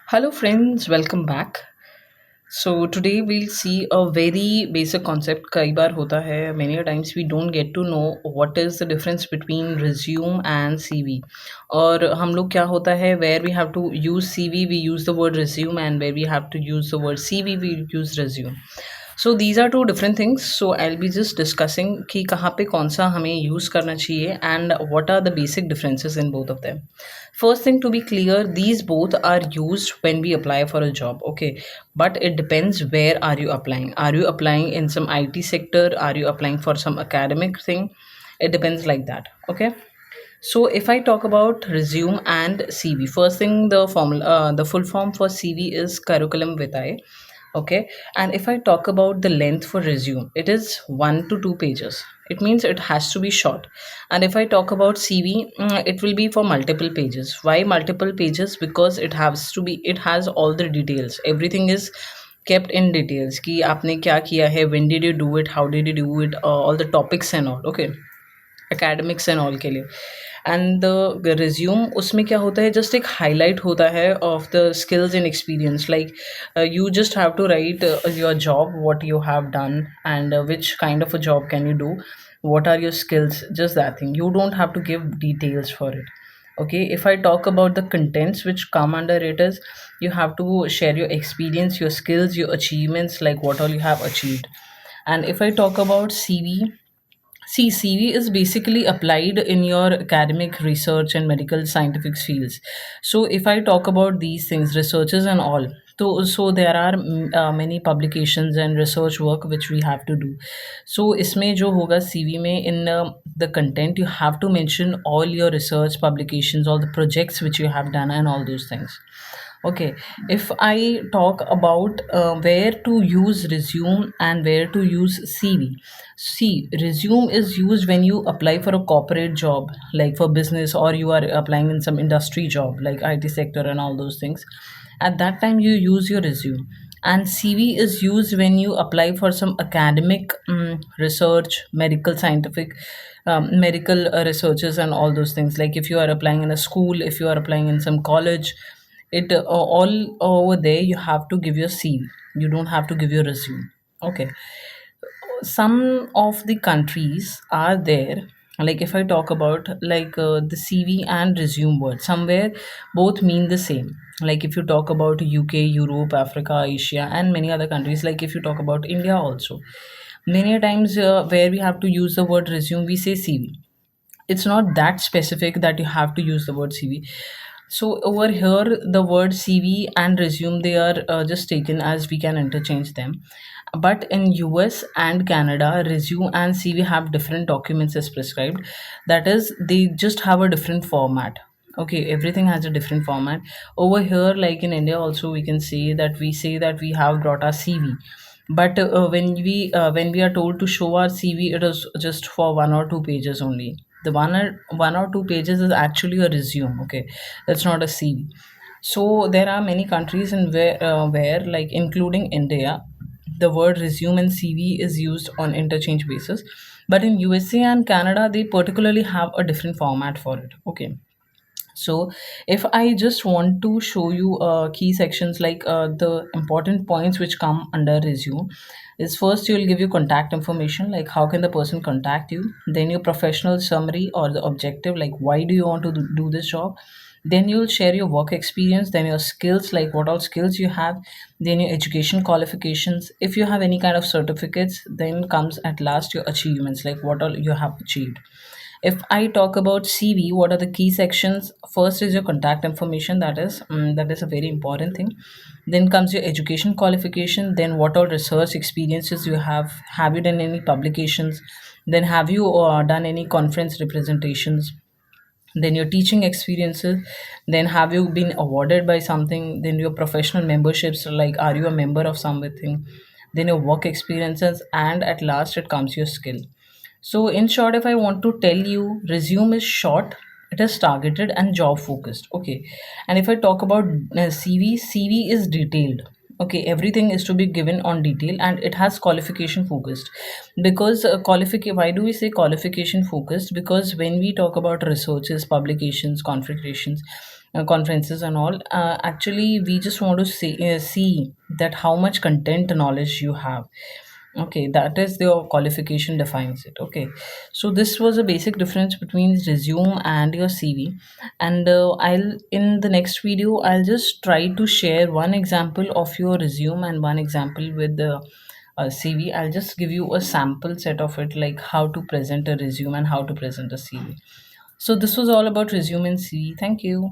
Hello, friends, welcome back. So, today we'll see a very basic concept. कई बार होता है, many a times we don't get to know what is the difference between resume and CV. और हम लोग क्या होता है, where we have to use CV, we use the word resume, and where we have to use the word CV, we use resume. So these are two different things. So I'll be just discussing कि कहाँ पे कौन सा हमें use करना चाहिए and what are the basic differences in both of them. First thing to be clear, these both are used when we apply for a job. Okay, but it depends where are you applying. Are you applying in some IT sector? Are you applying for some academic thing? It depends like that. Okay. So if I talk about resume and CV, first thing the full form for CV is curriculum vitae. Okay, and if I talk about the length for resume, it is 1 to 2 pages. It means it has to be short. And if I talk about CV, it will be for multiple pages. Why multiple pages? Because it has all the details. Everything is kept in details. कि आपने क्या किया है, when did you do it, how did you do it, all the topics and all. Okay, academics and all के लिए. And the resume उसमें क्या होता है, जस्ट एक हाईलाइट होता है of the skills and experience. Like you just have to write your job, what you have done, and which kind of a job can you do, what are your skills, just that thing. You don't have to give details for it. Okay, if I talk about the contents which come under it is, you have to share your experience, your skills, your achievements, like what all you have achieved. And if I talk about CV, see, CV is basically applied in your academic research and medical scientific fields. So, if I talk about these things, researches and all, so there are many publications and research work which we have to do. So, इसमें जो होगा CV में in the content, you have to mention all your research publications, all the projects which you have done, and all those things. Okay, if I talk about where to use resume and where to use CV. See, resume is used when you apply for a corporate job, like for business, or you are applying in some industry job, like IT sector and all those things. At that time, you use your resume. And CV is used when you apply for some academic research, medical, scientific, medical researches, and all those things. Like if you are applying in a school, if you are applying in some college, it all over there you have to give your CV. You don't have to give your resume. Okay, some of the countries are there, like if I talk about like the CV and resume word, somewhere both mean the same. Like if you talk about UK, Europe, Africa, Asia, and many other countries, like if you talk about India also, many a times where we have to use the word resume, we say CV. It's not that specific that you have to use the word CV. So over here, the word CV and resume, they are just taken as we can interchange them. But in US and Canada, resume and CV have different documents as prescribed. That is, they just have a different format. Okay, everything has a different format. Over here, like in India, also we can say that we have brought our CV, but when we are told to show our CV, it is just for 1 or 2 pages only. The 1 or 2 pages is actually a resume. Okay, that's not a CV. So there are many countries in where like including India, the word resume and CV is used on interchange basis. But in USA and Canada, they particularly have a different format for it. Okay, so if I just want to show you key sections, like the important points which come under resume is, first you'll give you contact information, like how can the person contact you, then your professional summary or the objective, like why do you want to do this job, then you'll share your work experience, then your skills, like what all skills you have, then your education qualifications, if you have any kind of certificates, then comes at last your achievements, like what all you have achieved. If I talk about CV, what are the key sections? First is your contact information. That is a very important thing. Then comes your education qualification. Then what all research experiences you have. Have you done any publications? Then have you done any conference representations? Then your teaching experiences. Then have you been awarded by something? Then your professional memberships, like are you a member of something? Then your work experiences, and at last it comes your skill. So, in short, if I want to tell you, resume is short, it is targeted and job focused. Okay. And if I talk about CV, CV is detailed. Okay, everything is to be given on detail, and it has qualification focused. Because why do we say qualification focused? Because when we talk about researches, publications, configurations, conferences and all. Actually, we just want to see that how much content knowledge you have. Okay, that is your qualification defines it. Okay, so this was a basic difference between resume and your CV. And I'll in the next video I'll just try to share one example of your resume and one example with the CV. I'll just give you a sample set of it, like how to present a resume and how to present a CV. So this was all about resume and CV. Thank you.